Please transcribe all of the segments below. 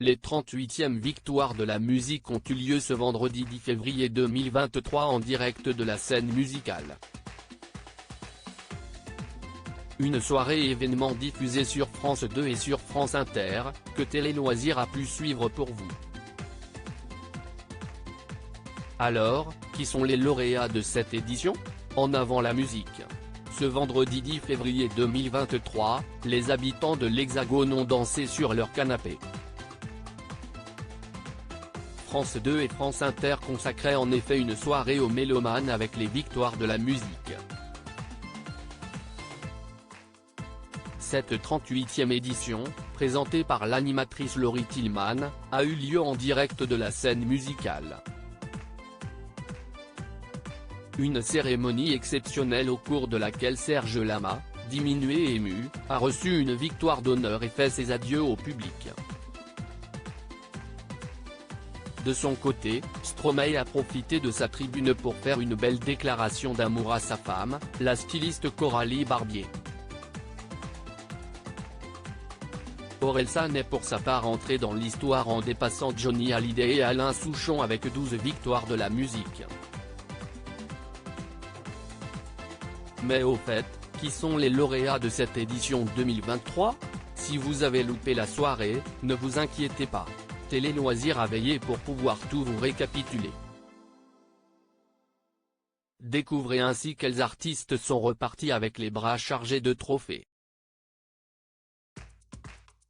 Les 38e victoires de la musique ont eu lieu ce vendredi 10 février 2023 en direct de la scène musicale. Une soirée événement diffusée sur France 2 et sur France Inter, que Télé Loisirs a pu suivre pour vous. Alors, qui sont les lauréats de cette édition ? En avant la musique. Ce vendredi 10 février 2023, les habitants de l'Hexagone ont dansé sur leur canapé. France 2 et France Inter consacraient en effet une soirée aux mélomanes avec les victoires de la musique. Cette 38e édition, présentée par l'animatrice Laurie Tillman, a eu lieu en direct de la scène musicale. Une cérémonie exceptionnelle au cours de laquelle Serge Lama, diminué et ému, a reçu une victoire d'honneur et fait ses adieux au public. De son côté, Stromae a profité de sa tribune pour faire une belle déclaration d'amour à sa femme, la styliste Coralie Barbier. Orelsan est pour sa part entré dans l'histoire en dépassant Johnny Hallyday et Alain Souchon avec 12 victoires de la musique. Mais au fait, qui sont les lauréats de cette édition 2023 ? Si vous avez loupé la soirée, ne vous inquiétez pas. Télé Loisirs a veillé pour pouvoir tout vous récapituler. Découvrez ainsi quels artistes sont repartis avec les bras chargés de trophées.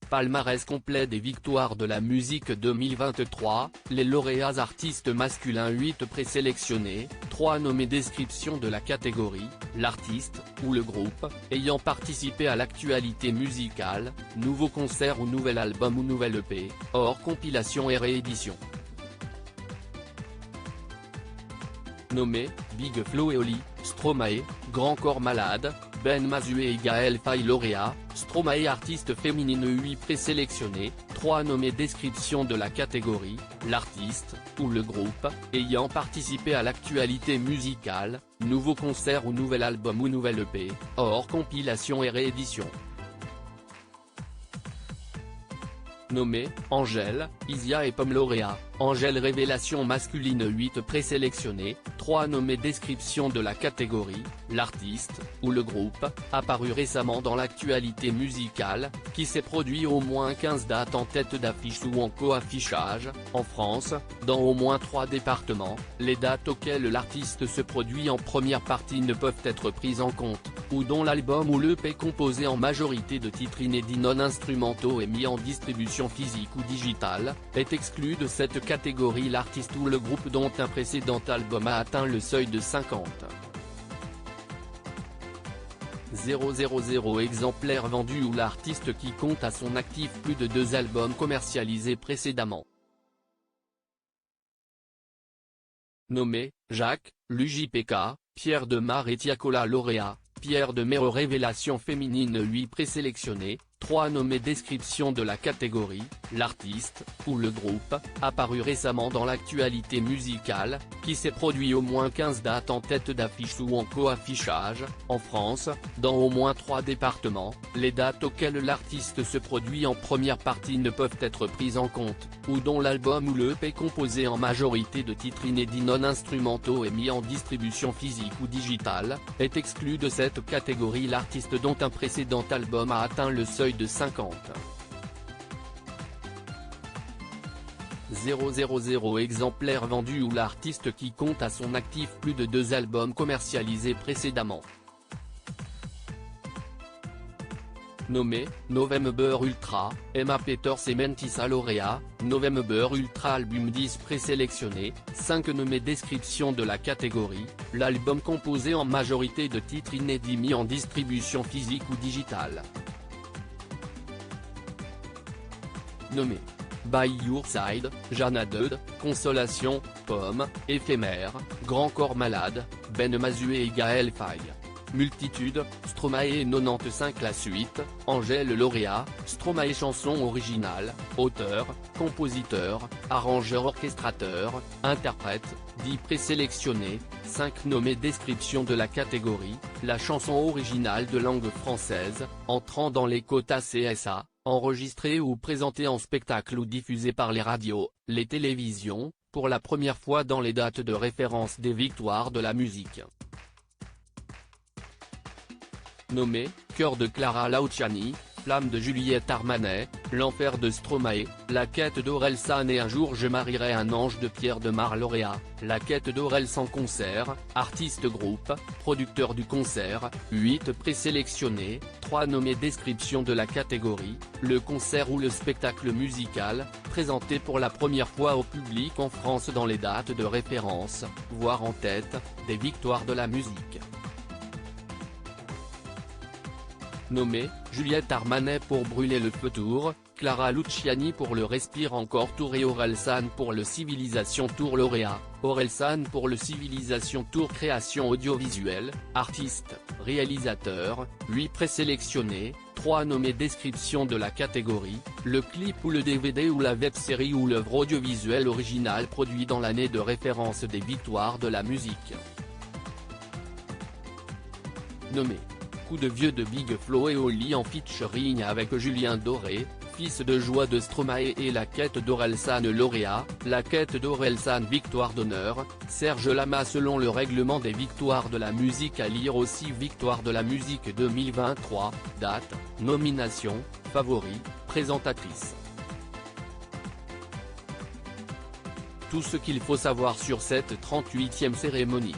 Palmarès complet des victoires de la musique 2023, les lauréats artistes masculins 8 présélectionnés, 3 nommés description de la catégorie, l'artiste, ou le groupe, ayant participé à l'actualité musicale, nouveau concert ou nouvel album ou nouvelle EP, hors compilation et réédition. Nommés, Big Flo et Oli, Stromae, Grand Corps Malade, Ben Mazué et Gaël Faye lauréats, Stromae artiste féminine 8 présélectionnés, 3 nommés description de la catégorie, l'artiste, ou le groupe, ayant participé à l'actualité musicale, nouveau concert ou nouvel album ou nouvelle EP, hors compilation et réédition. Nommés, Angèle, Isia et Pomme lauréats, Angèle révélation masculine 8 présélectionnés, 3 nommés description de la catégorie, l'artiste, ou le groupe, apparu récemment dans l'actualité musicale, qui s'est produit au moins 15 dates en tête d'affiche ou en co-affichage, en France, dans au moins 3 départements, les dates auxquelles l'artiste se produit en première partie ne peuvent être prises en compte, ou dont l'album ou l'EP composé en majorité de titres inédits non instrumentaux et mis en distribution physique ou digitale, est exclu de cette catégorie l'artiste ou le groupe dont un précédent album a atteint le seuil de 50 000 exemplaires vendus ou l'artiste qui compte à son actif plus de 2 albums commercialisés précédemment. Nommés, Jacques, l'UJPK, Pierre Demar et Tiakola lauréats, Pierre Demar révélation féminine 8 présélectionnés, 3 nommés description de la catégorie, l'artiste, ou le groupe, apparu récemment dans l'actualité musicale, qui s'est produit au moins 15 dates en tête d'affiche ou en co-affichage, en France, dans au moins 3 départements, les dates auxquelles l'artiste se produit en première partie ne peuvent être prises en compte, ou dont l'album ou l'EP composé en majorité de titres inédits non instrumentaux et mis en distribution physique ou digitale, est exclu de cette catégorie l'artiste dont un précédent album a atteint le seuil de 50 000 exemplaires vendus ou l'artiste qui compte à son actif plus de 2 albums commercialisés précédemment. Nommés, November Ultra, Emma Peters et Mentissa lauréats, November Ultra album 10 présélectionné, 5 nommés description de la catégorie, l'album composé en majorité de titres inédits mis en distribution physique ou digitale. Nommés, By Your Side, Jana Deud, Consolation, Pomme, Éphémère, Grand Corps Malade, Ben Mazué et Gaël Faye. Multitude, Stromae 95 la suite, Angèle lauréat, Stromae chanson originale, auteur, compositeur, arrangeur orchestrateur, interprète, 10 présélectionnés, 5 nommés description de la catégorie, la chanson originale de langue française, entrant dans les quotas CSA, enregistrés ou présentés en spectacle ou diffusés par les radios, les télévisions, pour la première fois dans les dates de référence des victoires de la musique. Nommé, Cœur de Clara Luciani, Flamme de Juliette Armanet, L'enfer de Stromae, La quête d'Orelsan et Un jour je marierai un ange de Pierre Demar lauréat, La quête d'Orelsan concert, artiste groupe, producteur du concert, 8 présélectionnés, 3 nommés description de la catégorie, le concert ou le spectacle musical, présenté pour la première fois au public en France dans les dates de référence, voire en tête, des victoires de la musique. Nommé, Juliette Armanet pour Brûler le feu tour, Clara Luciani pour le Respire encore tour et Orelsan pour le Civilisation tour lauréat, Orelsan pour le Civilisation tour création audiovisuelle, artiste, réalisateur, 8 présélectionnés, 3 nommés description de la catégorie, le clip ou le DVD ou la web-série ou l'œuvre audiovisuelle originale produit dans l'année de référence des victoires de la musique. Nommé. Coup de vieux de Big Flo et Oli en featuring avec Julien Doré, fils de Joie de Stromae et La quête d'Orelsan lauréat, La quête d'Orelsan victoire d'honneur, Serge Lama selon le règlement des victoires de la musique à lire aussi Victoire de la musique 2023, date, nomination, favoris, présentatrice. Tout ce qu'il faut savoir sur cette 38e cérémonie.